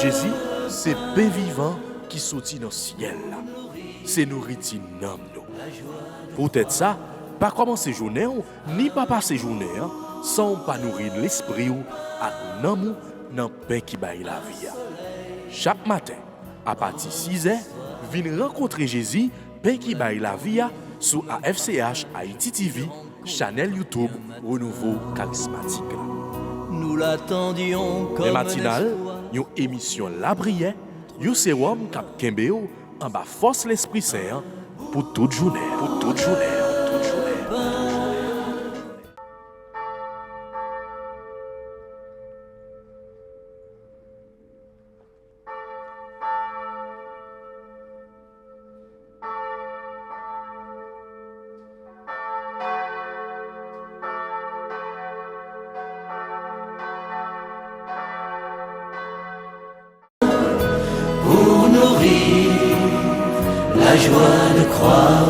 Jésus, c'est pain vivant qui sortit dans le ciel. C'est nourriture nam nous. Peut-être ça, pas commencer journée ni pas passer journée sans pas nourrir l'esprit ou à nan dans pain qui baille la vie. Chaque matin, à partir de 6h, viens rencontrer Jésus, pain qui baille la vie sur AFCH Haïti TV, channel YouTube Renouveau Charismatique. Nous l'attendions comme les matinales, une émission La Prière, un sérum cap Kembeo en bas force l'Esprit Saint pour toute journée. Pour toute journée. pour nourrir la joie de croire.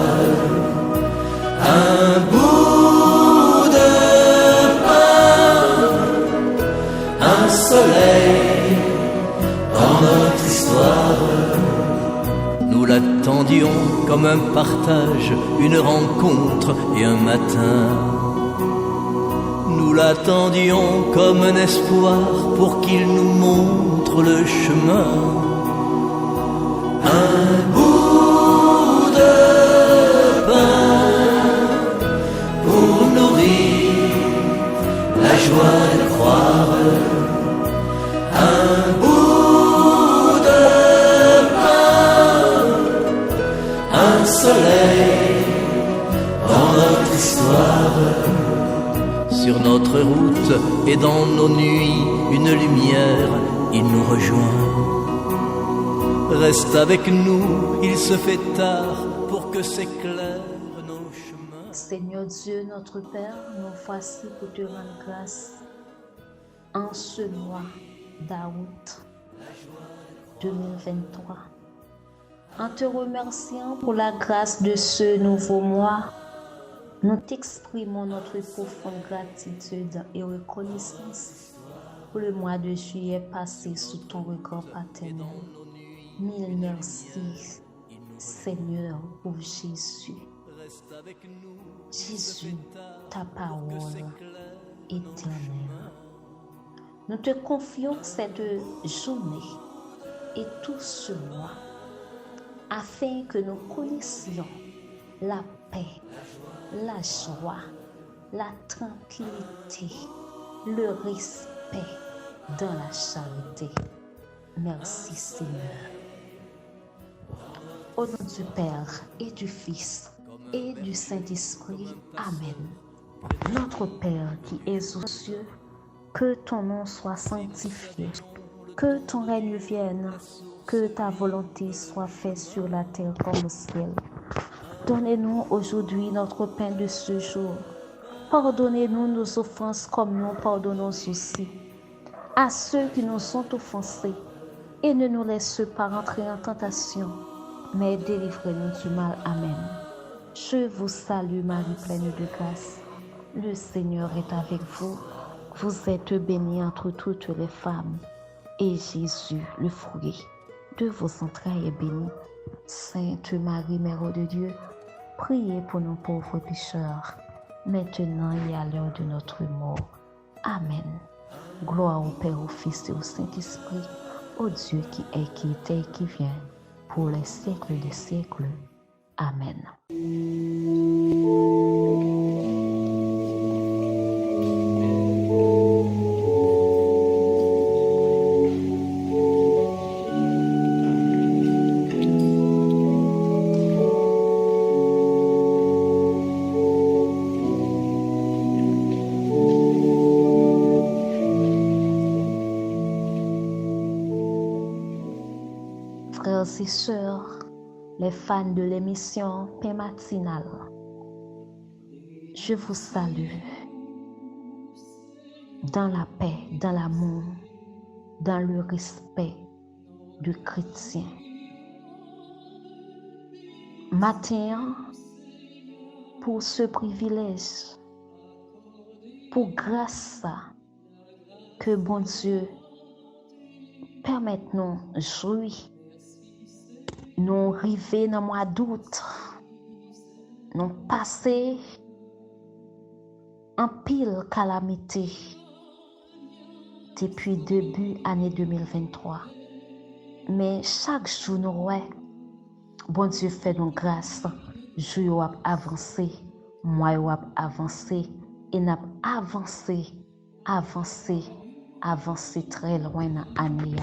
Un bout de pain, un soleil dans notre histoire. Nous l'attendions comme un partage, une rencontre et un matin. Nous l'attendions comme un espoir pour qu'il nous montre le chemin. Un bout de pain pour nourrir la joie de croire. Un bout de pain, un soleil dans notre histoire. Sur notre route et dans nos nuits, une lumière, il nous rejoint. Reste avec nous, il se fait tard pour que s'éclairent nos chemins. Seigneur Dieu, notre Père, nous voici pour te rendre grâce en ce mois d'août 2023. En te remerciant pour la grâce de ce nouveau mois, nous t'exprimons notre profonde gratitude et reconnaissance pour le mois de juillet passé sous ton regard paternel. Mille merci, Seigneur, pour Jésus. Jésus, ta parole éternelle. Nous te confions cette journée et tout ce mois afin que nous connaissions la paix, la joie, la tranquillité, le respect dans la charité. Merci Seigneur. Au nom du Père et du Fils et du Saint-Esprit. Amen. Notre Père qui es aux cieux, que ton nom soit sanctifié, que ton règne vienne, que ta volonté soit faite sur la terre comme au ciel. Donnez-nous aujourd'hui notre pain de ce jour. Pardonnez-nous nos offenses comme nous pardonnons aussi à ceux qui nous sont offensés. Et ne nous laisse pas entrer en tentation, mais délivrez-nous du mal. Amen. Je vous salue Marie, pleine de grâce. Le Seigneur est avec vous. Vous êtes bénie entre toutes les femmes. Et Jésus, le fruit de vos entrailles, est béni. Sainte Marie, Mère de Dieu, priez pour nos pauvres pécheurs, maintenant et à l'heure de notre mort. Amen. Gloire au Père, au Fils et au Saint-Esprit, au Dieu qui est, qui était et qui vient, pour les siècles des siècles. Amen. Frères et sœurs, les fans de l'émission Pain Matinal, je vous salue dans la paix, dans l'amour, dans le respect du chrétien. Matin, pour ce privilège, pour grâce que bon Dieu permette nous jouir, nous arriver dans le mois d'août, nous passer en pile calamité depuis début année 2023. Mais chaque jour, nous voyons, bon Dieu fait nous grâce, jour a avancé, mois a avancé, et n'a avancé très loin dans l'année.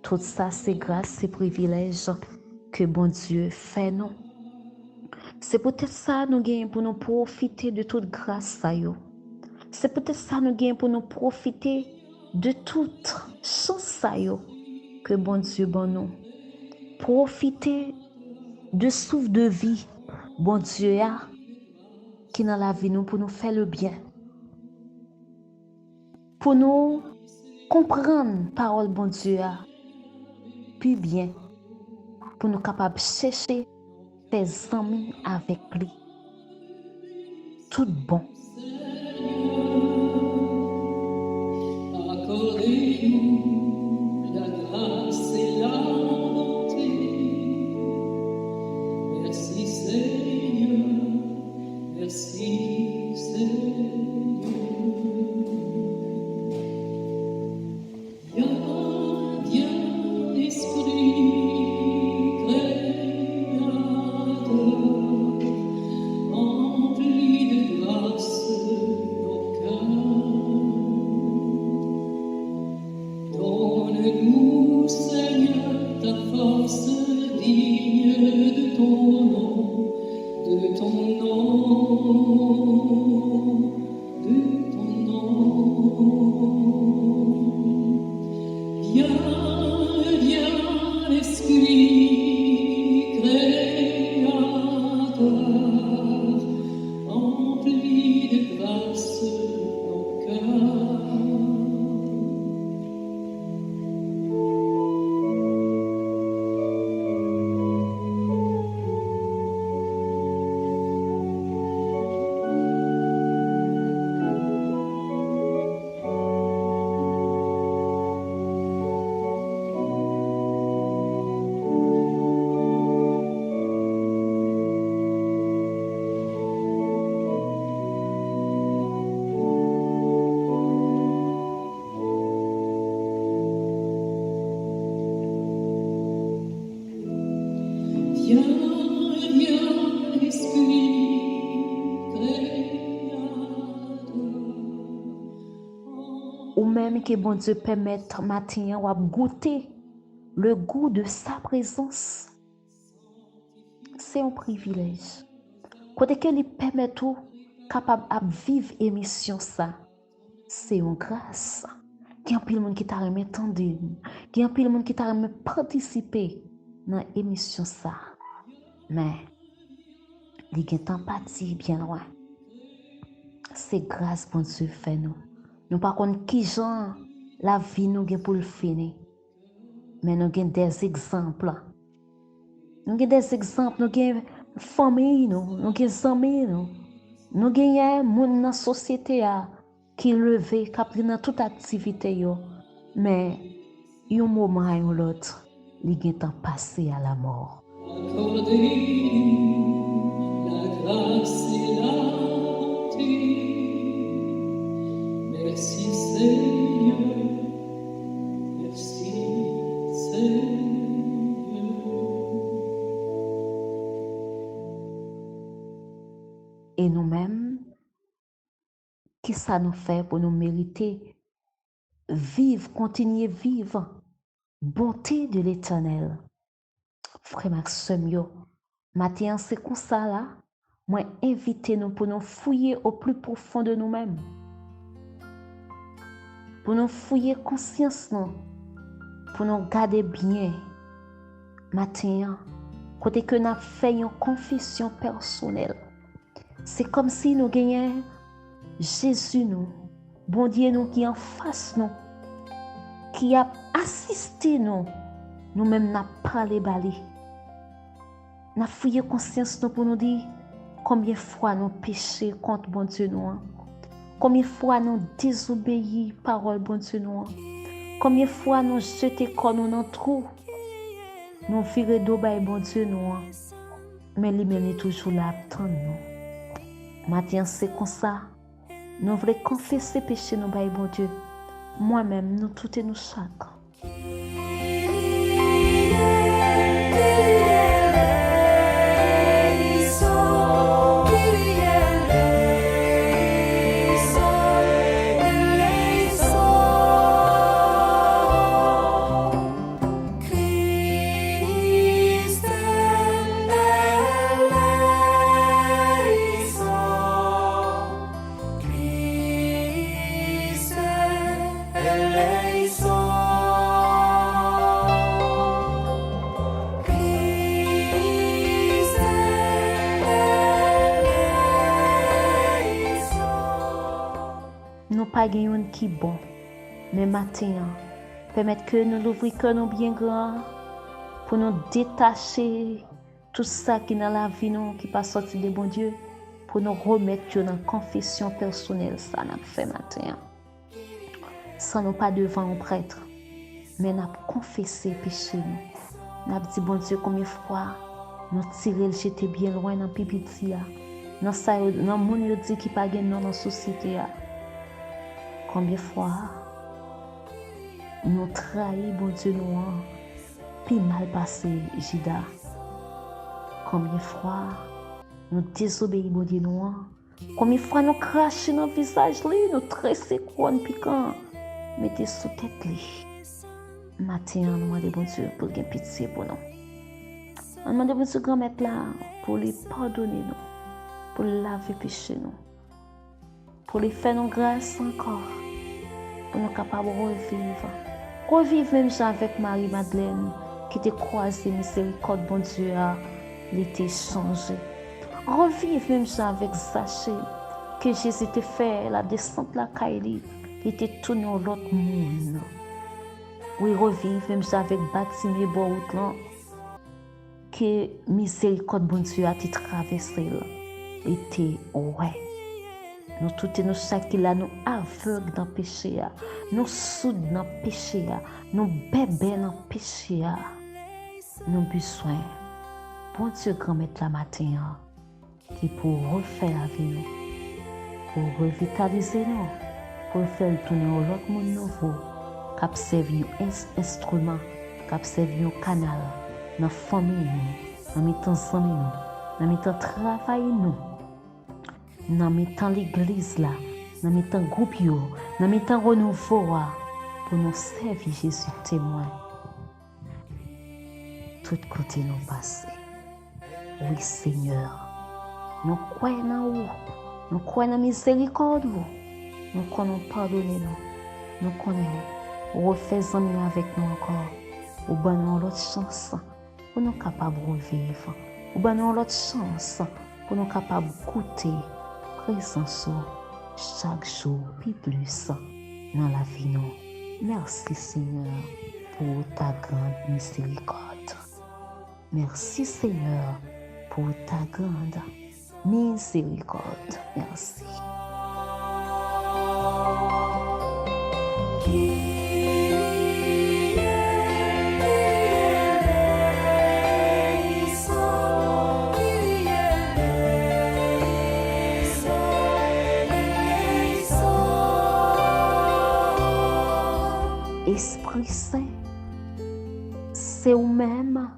Tout ça, c'est grâce, c'est privilège que bon Dieu fait nous. C'est peut-être ça nous gagnons pour nous profiter de toute grâce ça yo. C'est peut-être ça nous gagnons pour nous profiter de toute chance ça yo que bon Dieu bon nous. Profiter de souffle de vie bon Dieu a qui dans la vie nous pour nous faire le bien. Pour nous comprendre parole bon Dieu a puis bien pour nous capables chercher des amis avec lui. Tout bon. Accordez-nous la grâce et la bonté. Merci Seigneur, merci Seigneur. Viens, Esprit créateur, emplis de grâce nos cœurs. Donne-nous, Seigneur, ta force digne de ton nom, de ton nom, de ton nom. Viens, Esprit créateur, emplis de grâce nos cœurs. Viens, Esprit créateur. Ou même que bon Dieu permette matin ou à goûter le goût de sa présence. C'est un privilège. Côté que lui permet tout capable de vivre émission ça, c'est une grâce. Il y a un peu de monde qui t'a remis entendre, il y a un peu de monde qui t'a remis participer dans l'émission ça. Mais il y a un temps parti bien loin. C'est grâce bon Dieu fait nous. Nous par contre qui genre la vie nous gagne pour le finir. Mais nous avons des exemples. Nous avons des exemples, nous avons famille, nous avons amis, nous avons des gens dans la société qui levé, qui pris dans toute activité. Mais, un moment et l'autre, il est temps passé à la mort. Accordez-nous la grâce et la bonté. Merci Seigneur, merci Seigneur. Et nous-mêmes, qui ça nous fait pour nous mériter vivre, continuer vivre, bonté de l'Éternel. Frère Maxime, matin c'est comme ça là, moi invitez nous pour nous fouiller au plus profond de nous-mêmes. Pour nous fouiller conscience nous, pour nous garder bien. Matin, côté que nous fait une confession personnelle. C'est comme si nous gagnions Jésus nous, bon Dieu nous qui en face nous, qui a assisté nous, nous-mêmes n'a parlé balé. N'a fouillé conscience nous pour nous dire combien de fois nous péchons contre bon Dieu nous. Combien de fois nous désobéissons parole bon Dieu nous? Combien de fois nous jetons comme nous dans le trou? Nous virons d'obéir bon Dieu nous. Mais lui-même est toujours là attendre nous. Maintenant c'est comme ça. Nous voulons confesser péché nous par bon Dieu. Moi-même nous tout et nous chaque. Nous pas gagnon qui bon, mais matin, permettre que nous l'ouvrir que nous bien grand pour nous détacher tout ça qui dans la vie nous qui pas sorti de bon Dieu pour nous remettre dans confession personnelle ça n'a fait matin. Sans nous pas devant un prêtre, mais n'a confessé péché nous. N'a dit bon Dieu combien de fois nous tirer le jeter bien loin dans pipitia. Dans ça dans monde yo dit qui pas gagne dans la société. Combien de fois nous trahi bon Dieu nous puis mal passé Jida. Combien de fois nous désobéis bon Dieu nous. Combien de fois nous cracher dans visage lui, nous tresser couronne piquant, mettez sous tête lui. Matin nous demande bon Dieu pour gagner pitié pour nous. On demande bon Dieu grand mettre là pour lui pardonner nous, pour laver péché nous, pour lui faire nos grâce encore. Pour nous capables de revivre. Revivre même avec Marie-Madeleine qui était croisée miséricorde bon Dieu a l'été changé. Revivre même avec Zachée que Jésus était fait la descente la Kaili, il était tourné dans l'autre monde. Oui, revivre même avec Batimé Boutlan que miséricorde bon Dieu a traversé était ouais. Nous tout et nous chaque là nous aveugles dans péché nous soudes dans péché nous bébés dans péché nous besoin bon Dieu grand mettre la matin qui pour refaire la vie nous pour revitaliser nous pour faire tourner au l'autre monde nouveau cap servir instrument cap servir canal dans famille nous dans mettant amis nous dans mettant travail nous dans mettant l'église là, dans mettant groupe yo, dans mettant renouveau pour nous servir Jésus témoin. Tout côté nous passer. Oui Seigneur, nous croyons en vous, nous croyons en miséricorde vous, nous connaissons pardonner nous connaissons refaire amis avec nous encore, ou ben nous l'autre chance pour nous capables de revivre, ou ben nous l'autre chance pour nous capables de goûter présence chaque jour puis plus dans la vie nous. Merci Seigneur pour ta grande miséricorde. Merci Seigneur pour ta grande miséricorde. Merci. Esprit Saint, c'est vous-même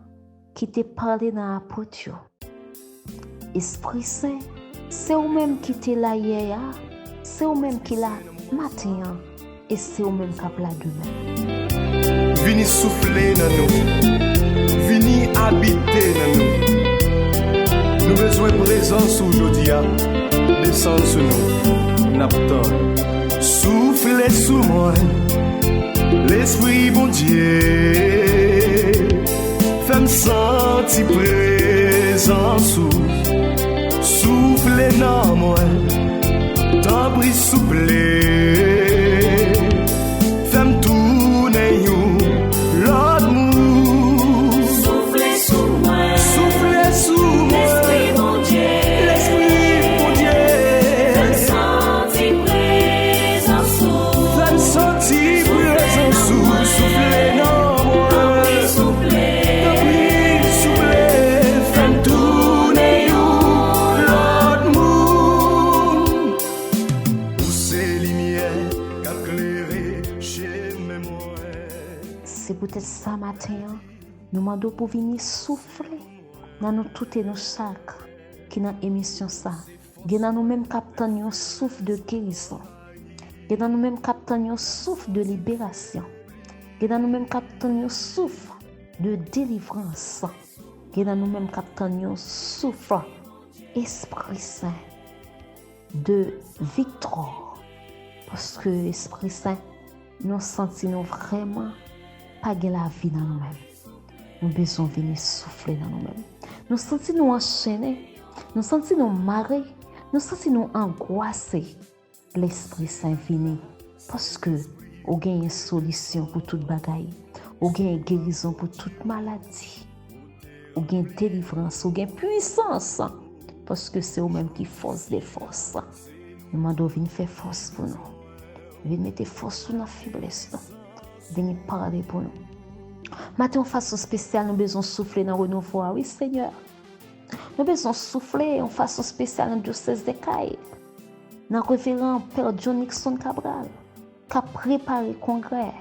qui te parlé dans l'apôtre. Esprit Saint, c'est vous-même qui te là hier, c'est vous-même qui là matin, et c'est vous-même qui là demain. Vini souffler dans nous, vini habiter dans nous. Nous besoin de présence aujourd'hui, descend sur nous, n'attend. Soufflez sous moi. L'Esprit bon Dieu, fais-moi sentir présence, souffle dans moi, t'en prie souffle, fais-moi tourner l'autre mou, souffle sous moi, souffle sous moi, l'Esprit bon Dieu, l'Esprit bon Dieu, fais-moi sentir présence. C'est peut-être ça matin, nous demandons pour venir souffler dans nous toutes et nos chaque qui dans émission ça. Qui dans nous même captant un souffle de guérison. Qui dans nous même captant un souffle de libération. Qui dans nous même captant un souffle de délivrance. Qui dans nous même captant un souffle Esprit Saint de victoire. Parce que Esprit Saint nous sentons vraiment pas la vie dans nous-mêmes. Nous besoin venir souffler dans nous-mêmes. Nous sentons nous enchaîner, nous sentons nous marrer, nous sentons nous angoisser. L'Esprit Saint vient parce que on gagne une solution pour toute bagaille, on gagne guérison pour toute maladie, on gagne délivrance, on gagne puissance parce que c'est eux-mêmes qui force des forces. Nous demandons venir faire force pour nous. Venir mettre force sur nos faiblesses. Venir parler pour nous. Maintenant, en façon spéciale, nous avons besoin de souffler dans le renouveau. Oui, Seigneur. Nous avons besoin de souffler en façon spéciale dans le diocèse de Caille. Dans le révérend Père John Nixon Cabral, qui a préparé le congrès.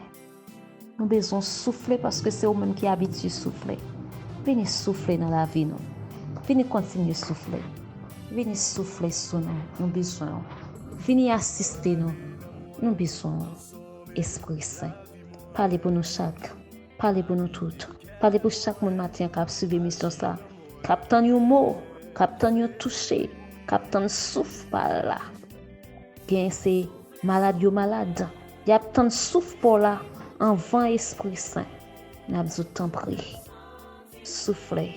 Nous avons besoin de souffler parce que c'est eux-mêmes qui habituent à souffler. Venez souffler dans la vie. Nous. Venez continuer à souffler. Venez souffler sur nous. Nous avons besoin. Venez assister nous. Nous avons besoin. Esprit Saint. Parlez pour nous chaque. Parlez pour nous toutes. Parlez pour chaque monde matin qui a suivi l'émission ça. Captant un mot, captant un touché, captant souffle par là. Bien c'est malade yo malade. Y a tant de souffle pour là en vent Esprit Saint. N'a besoin de temps prier. Soufflez.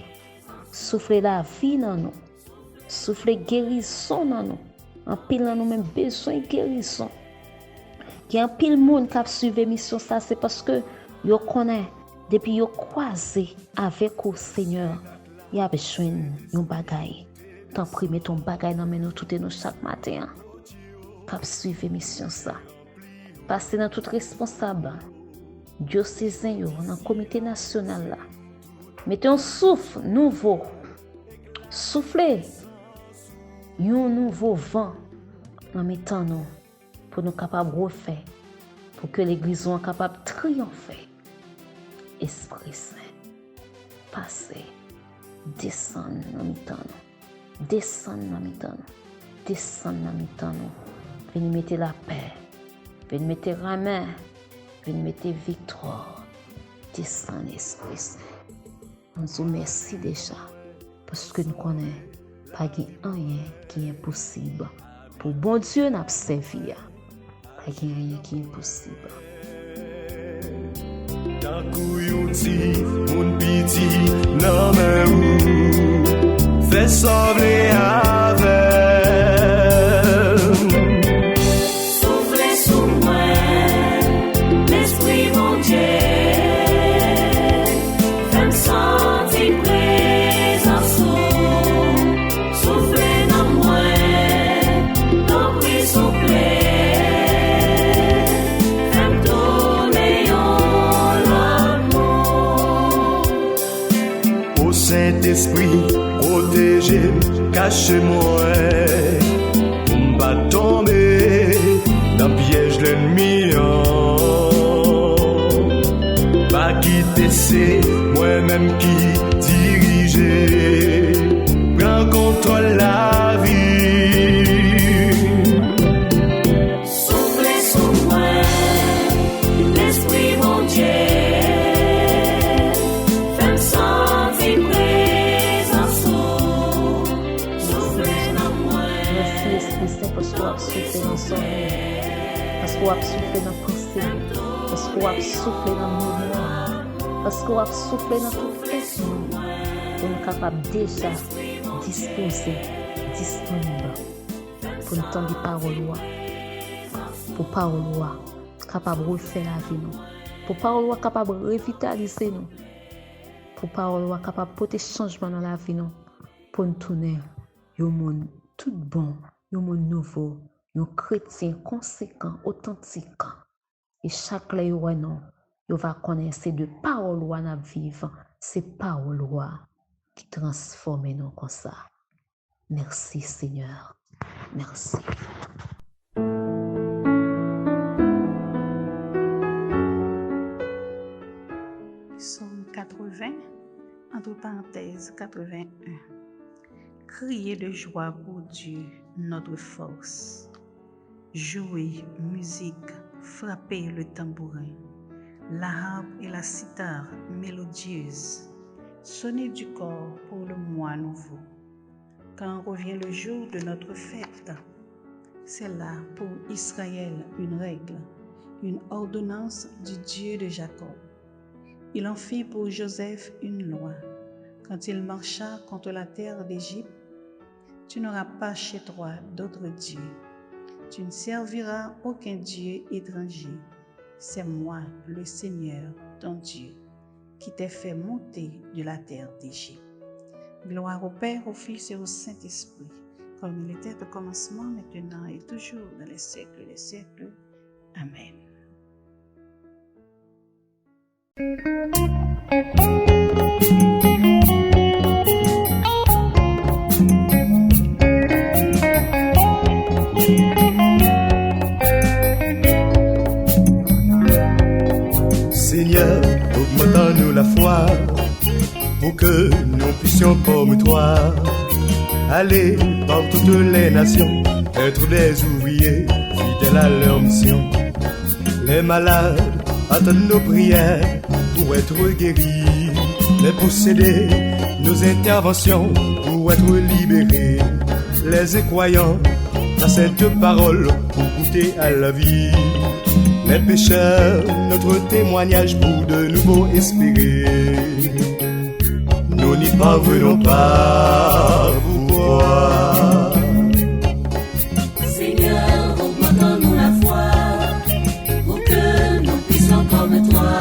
Soufflez la vie dans nous. Soufflez guérison dans nous. En pile dans nous même besoin de guérison. Il y a un pile monde qui a suivi l'émission ça, c'est parce que yo connaît depuis yo croisé avec au Seigneur, y a besoin d'un bagay. T'en prie mets ton bagay dans nous tout et nous chaque matin. Qui suivi l'émission ça. Passez dans tout responsable diocésain yo dans comité national là. Mettez un souffle nouveau. Soufflez un nouveau vent dans mettant nous pour nous capables de refaire, pour que l'Église soit capable de triompher. Esprit Saint, passez, descend dans mi-temps, descend dans mi-temps, descend dans mi-temps. Venez mettre la paix, venez mettre la main, venez mettre victoire. Descend Esprit Saint. On vous remercie déjà, parce que nous connaissons pas rien qui est impossible. Pour bon Dieu, nous servi. Pas rien qui est impossible. Fais sauver Soufflez sous moi, l'Esprit mon Dieu. Fais-moi sentir présence. Soufflez dans moi, ton prix soufflez. Fais-moi donner l'amour. Ô Saint-Esprit, protégez, cachez-moi, pour ne pas tomber dans le piège de l'ennemi. Pas quitter, c'est moi-même qui dirige, prends contrôle la vie. Soufflez sous moi, l'Esprit mon Dieu. Fais-moi sentir présence. Soufflez dans moi. Merci Esprit Saint parce que vous avez soufflé dans son âme, parce que vous avez soufflé dans la pensée, parce que vous avez soufflé dans le mouvement, parce que vous avez soufflé dans tout être pour nous capables déjà disposer, disponible pour nous tendre des paroles, pour paroles capable de refaire la vie nous, pour paroles capable de revitaliser nous, pour paroles capable de porter changement dans la vie nous, pour nous tourner un monde tout bon, un monde nouveau, un chrétien conséquent, authentique. Et chaque jour, nous va connaître ces deux paroles à vivre, ces paroles qui transforment nous comme ça. Merci Seigneur. Merci. entre parenthèses 81. Criez de joie pour Dieu, notre force. Jouez, musique, frappez le tambourin, la harpe et la cithare mélodieuse. Sonnez du corps pour le mois nouveau. Quand revient le jour de notre fête, c'est là pour Israël une règle, une ordonnance du Dieu de Jacob. Il en fit pour Joseph une loi. Quand il marcha contre la terre d'Égypte, tu n'auras pas chez toi d'autre Dieu. Tu ne serviras aucun Dieu étranger. C'est moi, le Seigneur, ton Dieu, qui t'ai fait monter de la terre d'Égypte. Gloire au Père, au Fils et au Saint-Esprit, comme il était au commencement, maintenant et toujours, dans les siècles des siècles. Amen. Seigneur, augmente-nous la foi pour que nous puissions comme toi aller par toutes les nations, être des ouvriers fidèles à leur mission. Les malades attendent nos prières pour être guéris, les posséder, nos interventions pour être libérés, les incroyants, ta sainte parole pour goûter à la vie, les pécheurs, notre témoignage pour de nouveau espérer. Nous n'y parvenons pas, pourquoi? Seigneur, augmente-nous la foi pour que nous puissions comme toi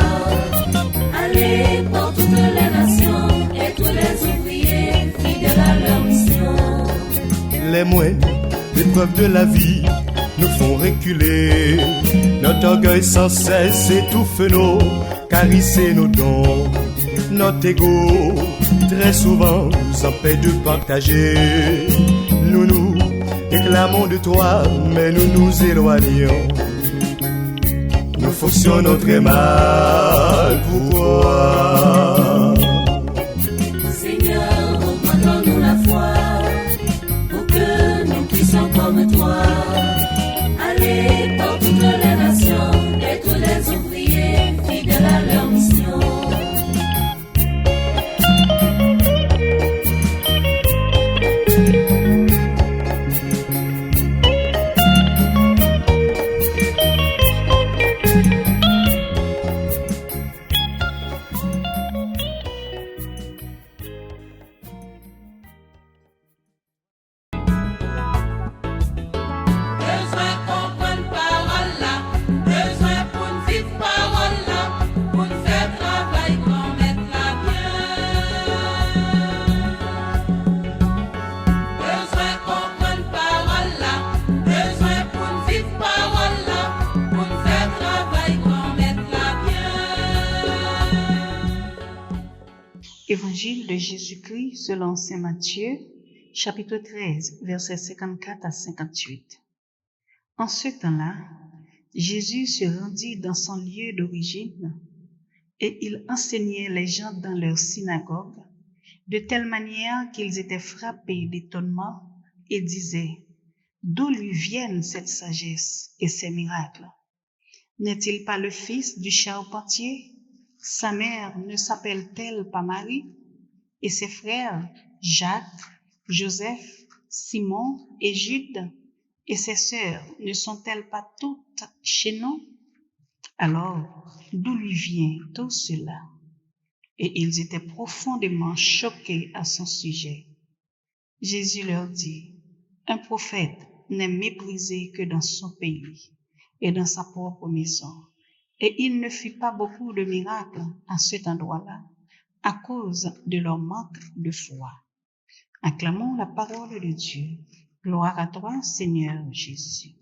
aller par toutes les nations, être les ouvriers fidèles à leur mission. Les moindres épreuves de la vie nous font reculer, notre orgueil sans cesse étouffe nos caresses et nos dons. Notre ego très souvent nous empêche de partager. Nous réclamons de toi, mais nous nous éloignons. Nous fonctionnons très mal, pourquoi? Seigneur, augmente-nous la foi pour que nous puissions comme toi aller par toutes les nations, être les ouvriers fidèles à leur mission. Évangile de Jésus-Christ selon saint Matthieu, chapitre 13, versets 54 à 58. En ce temps-là, Jésus se rendit dans son lieu d'origine et il enseignait les gens dans leur synagogue de telle manière qu'ils étaient frappés d'étonnement et disaient: d'où lui viennent cette sagesse et ces miracles? N'est-il pas le fils du charpentier? Sa mère ne s'appelle-t-elle pas Marie? Et ses frères, Jacques, Joseph, Simon et Jude? Et ses sœurs ne sont-elles pas toutes chez nous? Alors, d'où lui vient tout cela? Et ils étaient profondément choqués à son sujet. Jésus leur dit: un prophète n'est méprisé que dans son pays et dans sa propre maison. Et il ne fit pas beaucoup de miracles à cet endroit-là, à cause de leur manque de foi. Acclamons la parole de Dieu. Gloire à toi, Seigneur Jésus.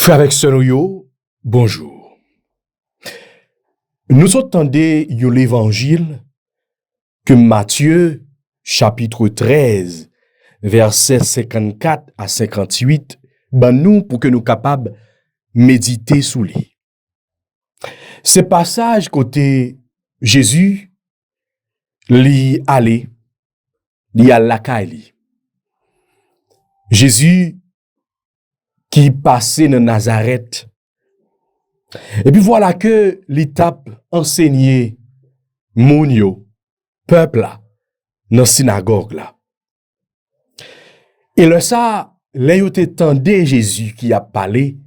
Frères avec sœurs yo, bonjour. Nous entendons l'évangile que Matthieu, chapitre 13, versets 54 à 58, ben nous pour que nous capables méditer sous lui. Ce passage côté Jésus, li à la caille. Jésus qui passait dans Nazareth. Et puis voilà que l'étape enseigné moun yo, peuple là, dans synagogue là. Et là ça, là yo te tende Jésus qui a parlé,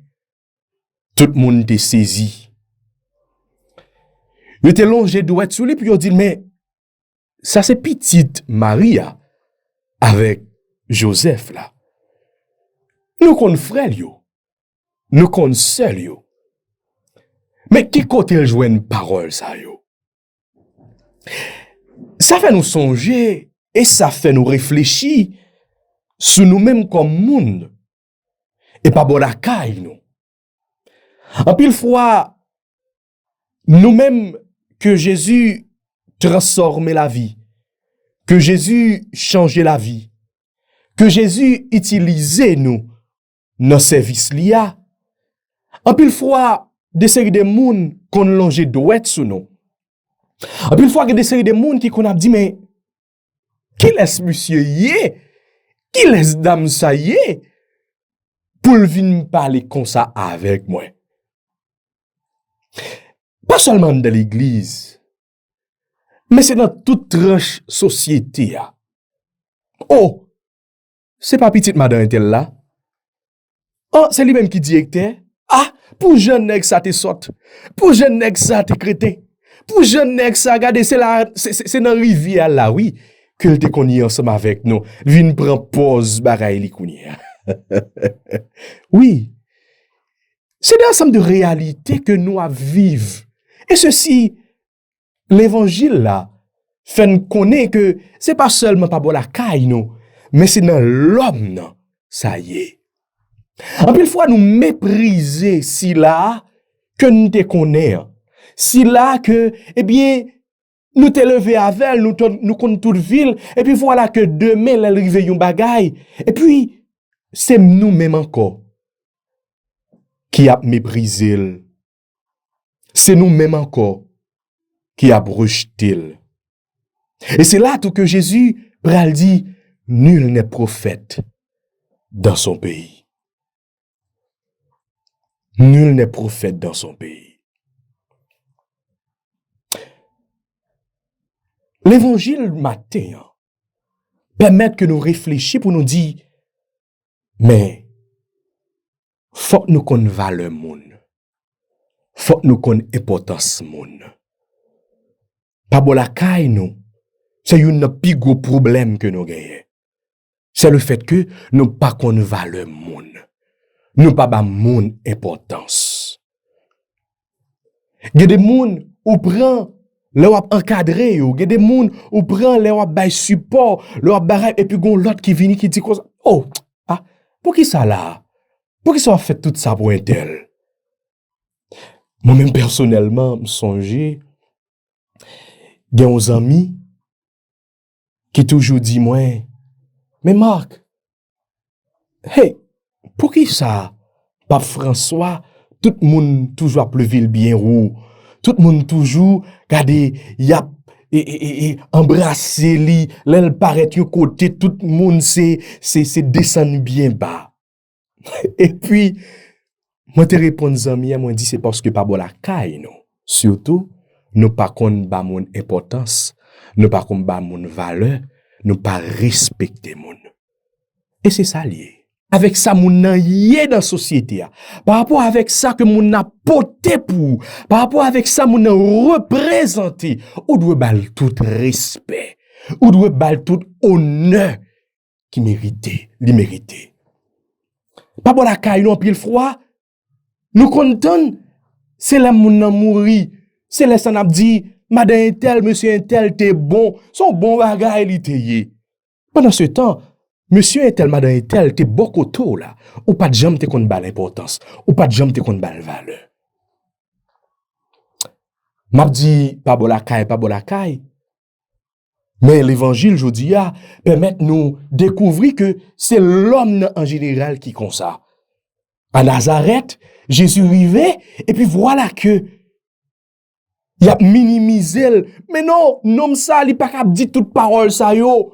tout le monde te saisi. Yo te longé douette sous lui puis yo dit mais ça c'est petite Maria avec Joseph là. Nous kon frère yo. Nous kon sœur yo. Mais qui côté el joine parole ça yo? Ça fait nous songer et ça fait nous réfléchir sur nous-mêmes comme monde et pas bon la caille nous. En pile fois nous-mêmes que Jésus transforme la vie, que Jésus change la vie, que Jésus utilise nous dans service liya. En pile fois des séries de monde qu'on longe douette sous nous. En pile fois des séries de monde qui qu'on a dit mais qui laisse monsieur yé? Qui laisse dame ça yé? Pour venir parler comme ça avec moi. Pas seulement dans l'église, mais c'est dans toute tranche société. Oh, c'est pas petite madame intel là. Oh, c'est lui-même qui directeur. Ah, pour jeune nèg ça te saute. Pour jeune nèg ça te crétin. Pour jeune nèg ça regardez c'est là c'est dans rivière là oui que te connait ensemble avec nous. Vinn prend pause bagaille li kounia. Oui. C'est un ensemble de réalités que nous à vivre. Et ceci l'évangile là fait nous connaître que c'est pas seulement pas bon la caille non, mais c'est dans l'homme non. Ça y est. En pile fois nous mépriser si là que nous te connaissons. Si là que eh bien nous te levé avec nous connaissons toute ville et puis voilà que demain l'arrivée yon bagay et puis c'est nous même encore qui a méprisé. C'est nous même encore qui a rejeté. Et c'est là tout que Jésus pral dit nul n'est prophète dans son pays. Nul n'est prophète dans son pays. L'évangile matin permet que nous réfléchissions pour nous dire, mais faut que nous connaissions valeur monde. Faut que nous connaissions importance monde. Pas bon la caille nous, c'est un plus gros problème que nous gagnons. C'est le fait que nous pas connaissons valeur monde. Nous pas ba moun importance. Gè des moun ou prend le wap encadré yo, gè des moun ou prend le wap bay support, le wap bay et puis gon l'autre qui vini qui dit quoi oh, ah, pour qui ça là? Pour qui ça a fait tout ça pour un tel? Moi-même personnellement, me songer gen aux amis qui toujours dit moi mais Marc, hey, pour qui ça? Pape François, tout le monde toujours a pleuvé le bien roux. Tout le monde toujours, regardez, y a embrassé li, l'elle paraît yon côté, tout le monde c'est descendu bien bas. Et puis, moi te réponds zami, moi dit c'est parce que pas bon la caille non. Surtout, nous pas kon ba mon importance, nous pas kon ba mon valeur, nous pas respecter mon. Et c'est ça lié. Avec ça moun nan yé dans société par rapport avec ça que moun n'a porté pour par rapport avec ça moun nan représenté ou doit bal tout respect ou doit bal tout honneur qui méritait li mérité pas bon la caille non pile froid nous content c'est la moun nan mouri c'est la san ap dit madame un tel monsieur un tel t'es bon son bon bagay li te yé pendant ce temps monsieur est tellement dans tel, t'es beaucoup tôt là. Ou pas de jambe te kon ba l'importance. Ou pas de jambe te kon ba le valeur. M'a dit, pas bon la caille. Mais l'évangile, je dis, permet nous découvrir que c'est l'homme en général qui comme ça. À Nazareth, Jésus arrivait, et puis voilà que il a minimisé. Mais non, nom ça, il pas capable dire toute parole ça yo.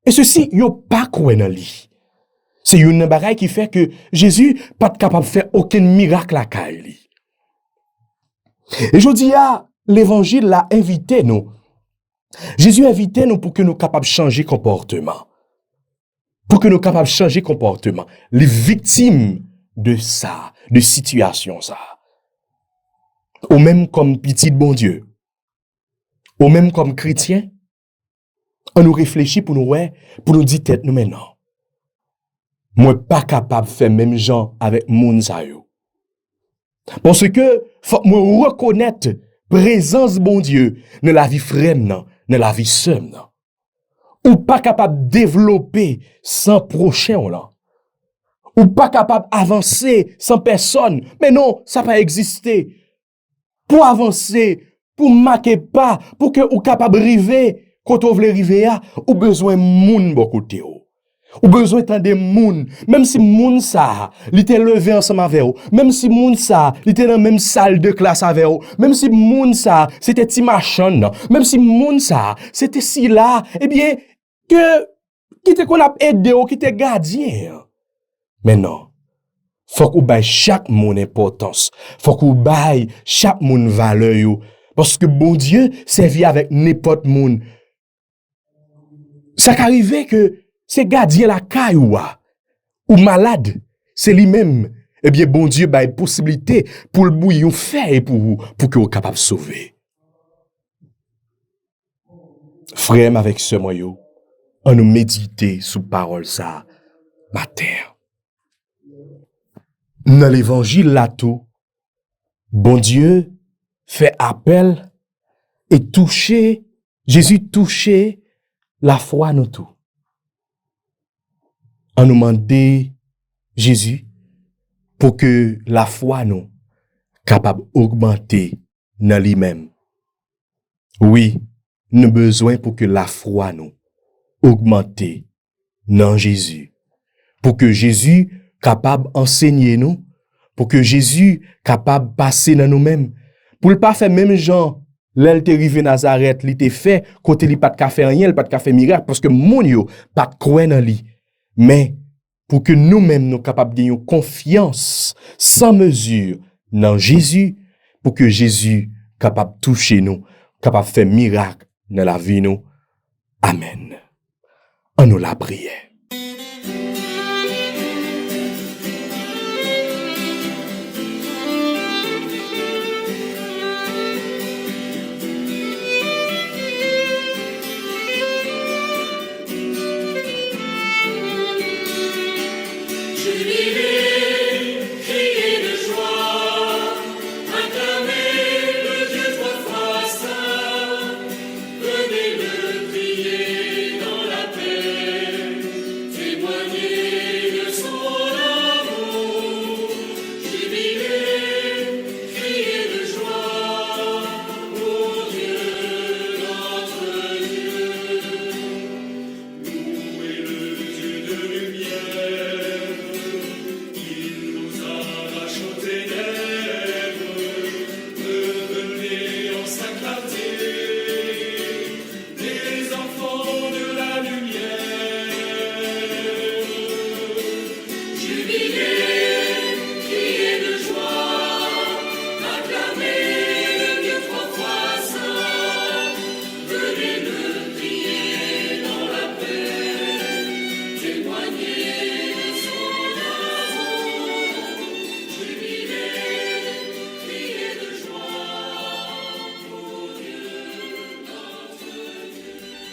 Et ceci, yo pas quoi dans lui. C'est une bagaille qui fait que Jésus pas capable de faire aucun miracle à Kaili. Et je dis, l'évangile l'a invité nous. Jésus a invité nous pour que nous capables de changer comportement. Pour que nous capables de changer comportement. Les victimes de ça, de situation ça. Ou même comme petit bon Dieu. Ou même comme chrétien. On nous réfléchit pour nous dire tête nous maintenant. Moi pas capable de faire même gens avec moun sa yo. Parce que faut me reconnaître présence bon Dieu dans la vie frère dans la vie sœur non. Ou pas capable de développer sans prochain là. Ou pas capable d'avancer sans personne. Mais non, ça pas exister. Pour avancer, pour marquer pas, pour que ou capable river quand on veut river ou besoin moun bon côté ou besoin tant de moun, même si moun ça, il était levé ensemble avec vous, même si moun ça, il était dans la même salle de classe avec vous, même si moun ça, c'était ti machin, même si moun ça, c'était si là, eh bien, qui te qu'on a aidé ou qui te gardien. Mais non, faut qu'on baille chaque moun importance, faut qu'on baille chaque moun valeur yo, parce que bon Dieu servi avec n'importe moun. Ça qu'arrive que c'est gardien la cailloua ou malade, c'est lui-même. Eh bien, bon Dieu, bah, possibilité pour le bouillon faire pour que vous capable de sauver. Frère, avec ce moyen, on nous méditer sous parole ça, matin. Dans l'évangile là tout, bon Dieu fait appel et Jésus touché la foi nous tout. On nous demande Jésus pour que la foi nous capable d'augmenter dans lui-même. Oui, nous avons besoin pour que la foi nous augmenter dans Jésus. Pour que Jésus capable d'enseigner nous, pour que Jésus capable de passer dans nous-mêmes. Pour ne pas faire même genre, l'elle te rive Nazareth, li te fait, côté li pas de faire rien, pas de faire miracle, parce que mon yo pas de croire dans lui. Mais pour que nous-mêmes nous capables de gagner confiance sans mesure dans Jésus, pour que Jésus capable de toucher nous, capable de faire miracle dans la vie nous. Amen. On nous la prière.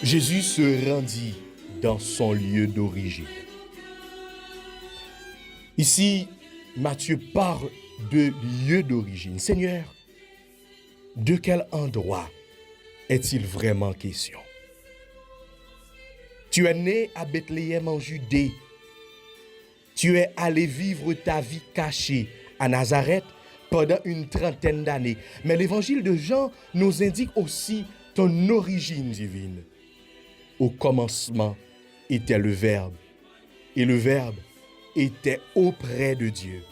Jésus se rendit dans son lieu d'origine. Ici, Matthieu parle de lieu d'origine. Seigneur, de quel endroit est-il vraiment question? Tu es né à Bethléem en Judée. Tu es allé vivre ta vie cachée à Nazareth pendant une trentaine d'années. Mais l'évangile de Jean nous indique aussi ton origine divine. Au commencement était le Verbe, et le Verbe était auprès de Dieu,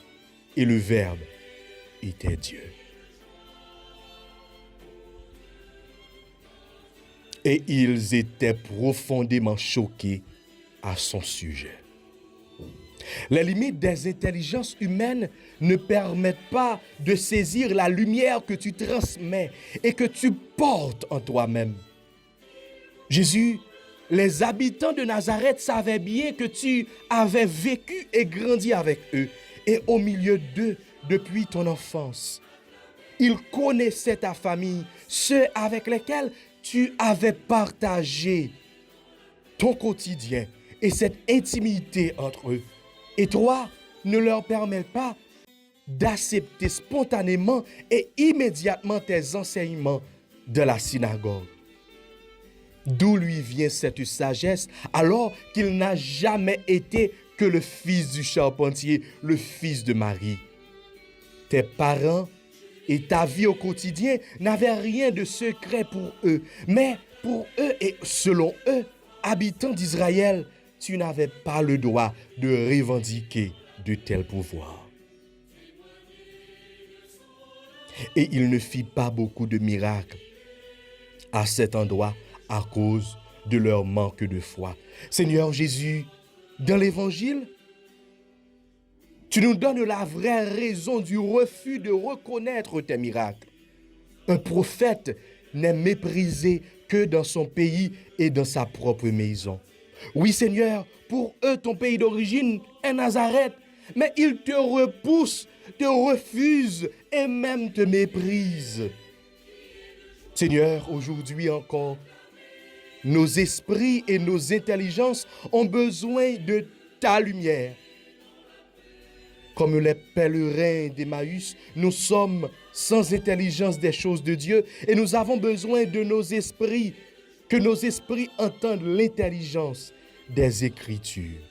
et le Verbe était Dieu. Et ils étaient profondément choqués à son sujet. Les limites des intelligences humaines ne permettent pas de saisir la lumière que tu transmets et que tu portes en toi-même. Jésus, les habitants de Nazareth savaient bien que tu avais vécu et grandi avec eux et au milieu d'eux depuis ton enfance. Ils connaissaient ta famille, ceux avec lesquels tu avais partagé ton quotidien et cette intimité entre eux. Et toi, ne leur permets pas d'accepter spontanément et immédiatement tes enseignements de la synagogue. D'où lui vient cette sagesse alors qu'il n'a jamais été que le fils du charpentier, le fils de Marie. Tes parents et ta vie au quotidien n'avaient rien de secret pour eux, mais pour eux et selon eux, habitants d'Israël, tu n'avais pas le droit de revendiquer de tels pouvoirs. Et il ne fit pas beaucoup de miracles à cet endroit à cause de leur manque de foi. Seigneur Jésus, dans l'Évangile, tu nous donnes la vraie raison du refus de reconnaître tes miracles. Un prophète n'est méprisé que dans son pays et dans sa propre maison. Oui, Seigneur, pour eux, ton pays d'origine est Nazareth, mais ils te repoussent, te refusent et même te méprisent. Seigneur, aujourd'hui encore, nos esprits et nos intelligences ont besoin de ta lumière. Comme les pèlerins d'Emmaüs, nous sommes sans intelligence des choses de Dieu et nous avons besoin de nos esprits, que nos esprits entendent l'intelligence des Écritures.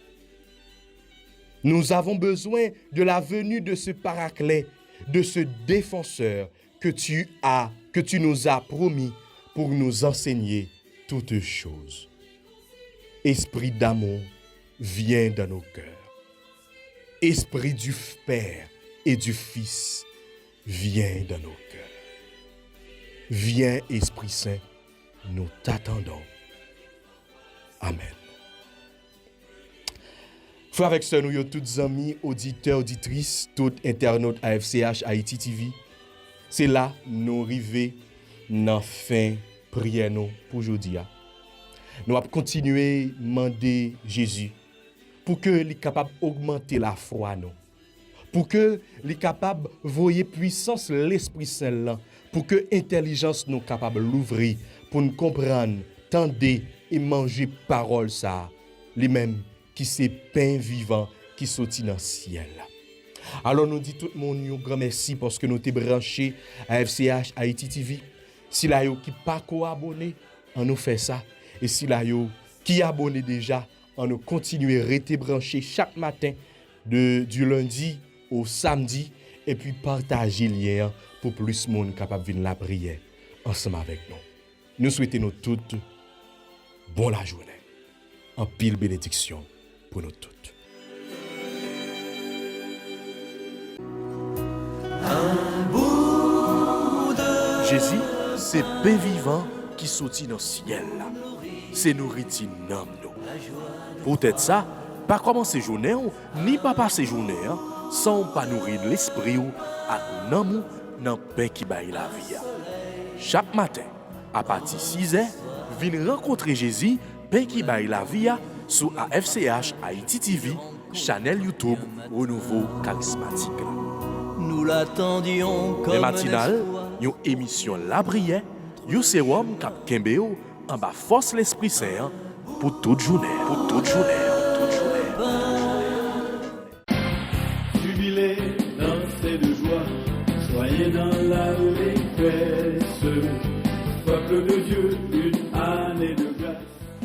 Nous avons besoin de la venue de ce paraclet, de ce défenseur que tu nous as promis pour nous enseigner toutes choses. Esprit d'amour, viens dans nos cœurs. Esprit du Père et du Fils, viens dans nos cœurs. Viens, Esprit Saint, nous t'attendons. Amen. Frères avec sœurs, nous tous amis, auditeurs, auditrices, tous internautes AFCH Haïti TV. C'est là nous arrivons dans la fin prière pour aujourd'hui. Nous allons continuer à demander Jésus pour que les capable d'augmenter la foi nous. Pour que les capable de voir puissance l'Esprit Saint là, pour que l'intelligence nous capable l'ouvrir pour nous comprendre, tendre et manger parole ça, les mêmes qui c'est pain vivant qui sortit dans le ciel. Alors nous dit tout le monde un grand merci parce que nous t'es branché à FCH Haïti TV. Si là yo qui pas abonné, on nous fait ça et si là yo qui abonné déjà, on nous continue à rester branché chaque matin du lundi au samedi et puis partager le lien pour plus de monde capable de venir la prière ensemble avec nous. Nous souhaitons nous toutes bonne la journée. En pile bénédiction pour nous toutes. Jésus, c'est pain vivant qui sortit dans le ciel. C'est nourriture dans nous. Peut-être ça, pas commencer journée ni pas passer journée sans pas nourrir l'esprit ou à l'amour dans le pain qui baille la vie. Chaque matin, à partir de 6h, venez rencontrer Jésus, pain qui baille la vie sur AFCH Haïti TV, channel YouTube Renouveau Charismatique. Nous l'attendions comme les matinales, une émission La Prière, un sérum cap Kembeo en bas force l'Esprit Saint pour toute journée, Jubilez, dansez de joie, soyez dans l'allégresse, peuple de Dieu, une année de grâce.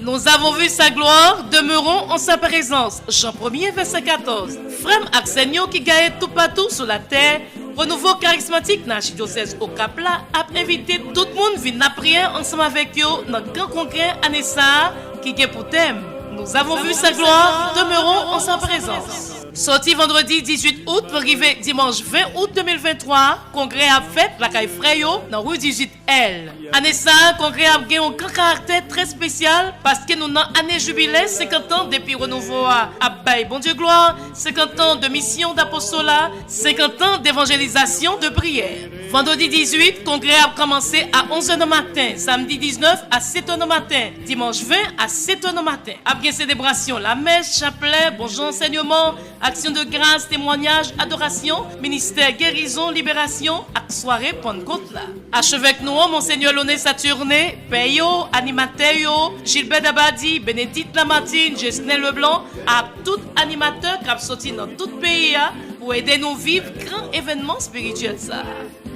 Nous avons vu sa gloire, demeurons en sa présence. Jean 1er, verset 14. Frère Aksenio qui gagne tout partout sur la terre, renouveau charismatique dans l'archidiocèse au Cap-là a invité tout le monde à venir prier ensemble avec eux dans le grand congrès Anessa qui est pour thème. Nous avons vu sa gloire, demeurons en sa présence. Sorti vendredi 18 août pour arriver dimanche 20 août 2023, congrès a fait la caille Freyo dans rue 18L. Anessa, congrès a gagné un grand caractère très spécial parce que nous avons année jubilé 50 ans depuis renouveau à Baye Bon Dieu Gloire, 50 ans de mission d'apostolat, 50 ans d'évangélisation de prière. Vendredi 18, congrès a commencé à 11h du matin, samedi 19 à 7h du matin, dimanche 20 à 7h du matin. Après célébration, la messe, chapelet, bonjour enseignement, action de grâce, témoignage, adoration, ministère, guérison, libération, à soirée Pentecôte là. Achevé avec nous, Monseigneur Loné Saturné, Peyo, animateur, Gilbert Dabadi, Bénédicte Lamartine, Jesnel Leblanc, à tout animateur qui a sorti dans tout le pays pour aider nous vivre grand événement spirituel ça.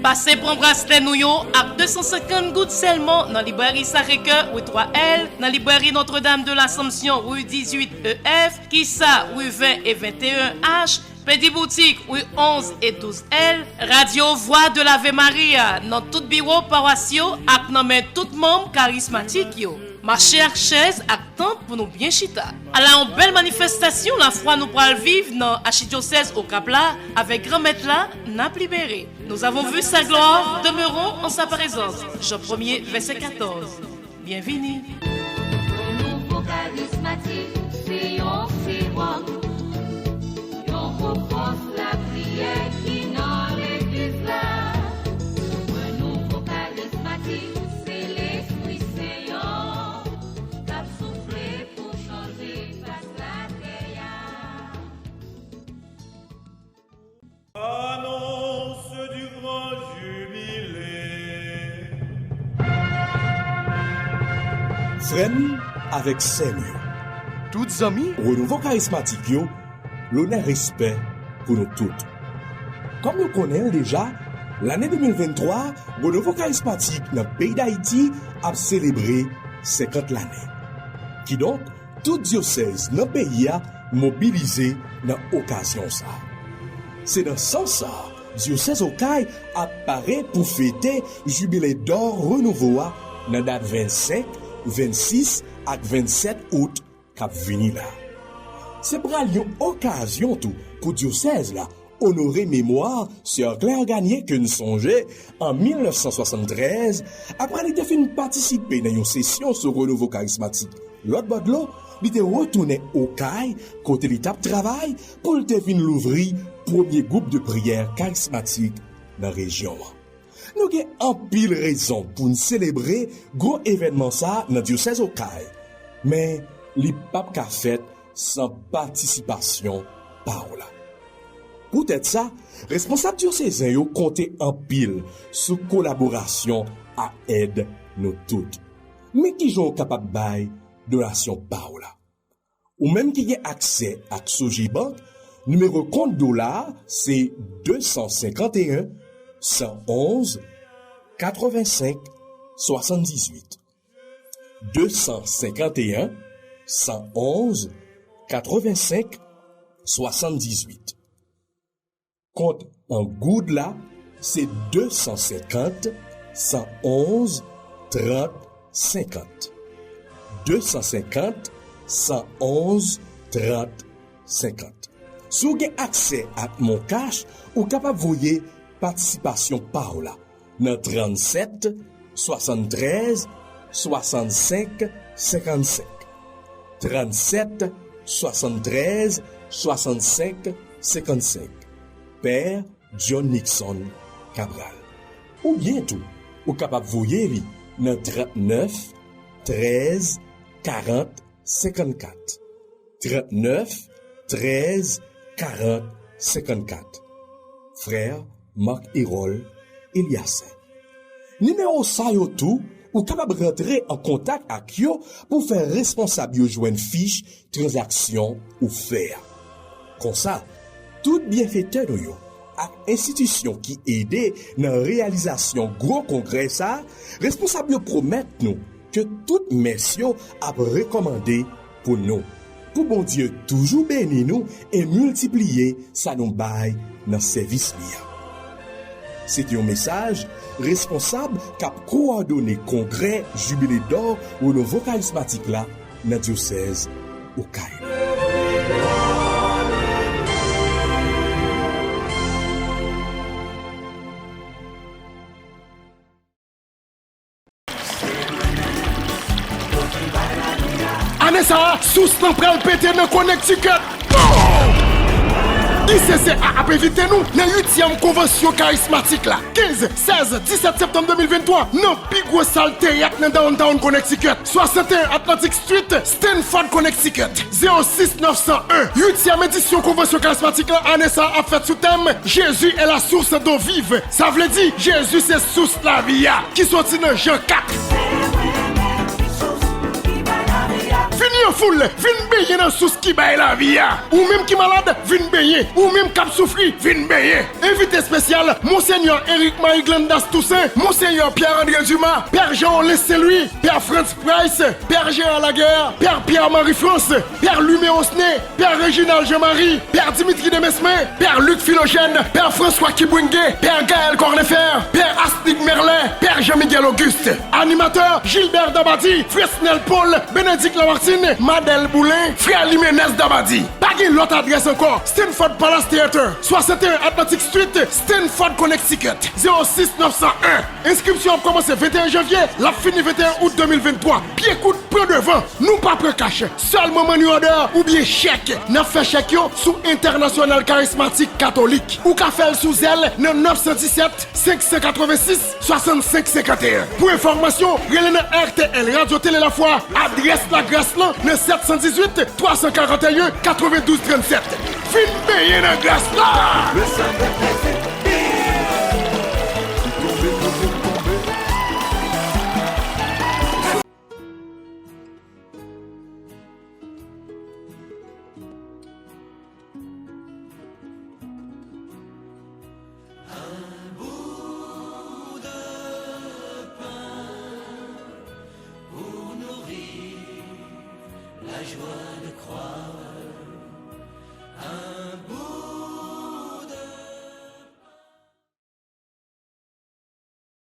Passez pour un bracelet nous à 250 gouttes seulement dans la librairie Sacré-Cœur, rue 3L, dans la librairie Notre-Dame de l'Assomption, rue 18EF, Kissa, rue 20 et 21H, Petit Boutique, rue 11 et 12L, Radio Voix de l'Ave Maria, dans tout bureau paroissial, et dans tout membre charismatique yo. Ma chère chaise attend pour nous bien chita. Alors, une belle manifestation, la foi nous pourra vivre dans l'archidiocèse au Cap-là, avec grand maître là, n'a libéré. Nous avons vu sa gloire, demeurons en sa présence. Jean 1er, verset 14. Bienvenue. Renouveau charismatique, c'est on propose la prière qui dans l'église là. Renouveau charismatique, c'est l'Esprit Saint qui a soufflé pour changer face la terre. Annonce du grand jubilé. Frem avec Seigneur. Toutes amis, Renouveau charismatique yo, l'honneur respect pour nous toutes. Comme nous connaissons déjà, l'année 2023, Renouveau charismatique dans le pays d'Haïti a célébré 50 l'année. Qui donc, tout diocèse dans le pays a mobilisé dans l'occasion ça. C'est dans ce sens ça, diocèse Okaï apparaît pour fêter jubilé d'or renouveau dans date 25, 26 et 27 août cap vini là. C'est pour une occasion tout pour diocèse là honorer mémoire sur Claire Gagné que nous songeons en 1973 après il était participer dans une session sur renouveau charismatique. L'autre badlo, il était retourné au CAI côté l'étape travail pour le fin l'ouvrir premier groupe de prière charismatique dans la région. Nous avons en pile raison pour nous célébrer gros événement ça dans diocèse au CAI. Mais les papes qu'a fait sans participation par là. Peut-être ça, responsable diocésain yo compter en pile sous collaboration à aide nous toutes. Mais qui sont capable bail donation par là. Ou même qui a accès à Sojibank, numéro compte dollar c'est 251 111 85 78. 251 111 85 78. Compte en good là, c'est 250 111 30 50. 250 111 30 50. Si vous avez accès à mon cash, vous êtes capable de voyer participation par là. Dans 37 73 65 55. 37 73 65 55. Père John Nixon Cabral. Ou bientôt, ou capable de voyer li dans 39 13 40 54. 39 13 40 54. Frère Marc Hérol Eliassin. Numéro ça yo tout, ou capable de rentrer en contact avec yo pour faire responsable yo joindre fiche transaction ou faire. Comme ça, tout bienfaiteur yo ak institution qui aide dans réalisation gros congrès ça, responsable yo promettre nous que toutes messieurs a recommandé pour nous. Pour bon Dieu toujours bénir nous et multiplier ça nous bail dans service lié. C'est un message responsable cap coordonné congrès Jubilé d'or ou nouveau charismatique là dans diocèse au Caire. Anessa, sous nan pral pété dans Connecticut. ICC a invité nous dans 8e convention charismatique là. 15, 16, 17 septembre 2023 dans plus gros salle théâtre dans downtown Connecticut. 61 Atlantic Street, Stanford, Connecticut. 06 901. 8e édition convention charismatique là. Anessa a fait sous thème Jésus est la source d'eau vive. Ça veut dire Jésus c'est source la vie qui sorti dans Jean 4. Fini en foule, vin baigner dans sous qui baille la vie. Ou même qui malade, vin baigner. Ou même cap souffri, vin baigner. Invité spécial, Monseigneur Eric Marie Glandas Toussaint, Monseigneur Pierre-André Dumas, Père Jean Saint-Louis, Père Franz Price, Père Gérard Laguerre, Père Pierre-Marie France, Père Lumé Osné, Père Réginald Jean-Marie, Père Dimitri Demesmin, Père Luc Philogène, Père François Kibouingue, Père Gaël Cornefer, Père Astrid Merlin, Père Jean-Miguel Auguste. Animateur Gilbert Dabadi, Fresnel Paul, Bénédicte Lamartine, Madel Boulin, Frère Liménez Dabadi. Pas l'autre adresse encore. Stanford Palace Theater, 61 Atlantic Street, Stanford, Connecticut. 06 901. Inscription a commencé 21 janvier, la fini 21 août 2023. Pied coûte peu devant. Nous pas prêt cash. Seulement money order ou bien chèque. N'a fait chèque yo sous International Charismatique Catholique. Ou qu'a fait sous elle dans 917 586 65 51. Pour information, relais RTL Radio Télé La Foi, adresse la Grâce là, le 718 341 92 37. Fin payé dans Grâce là. Le la joie de croire.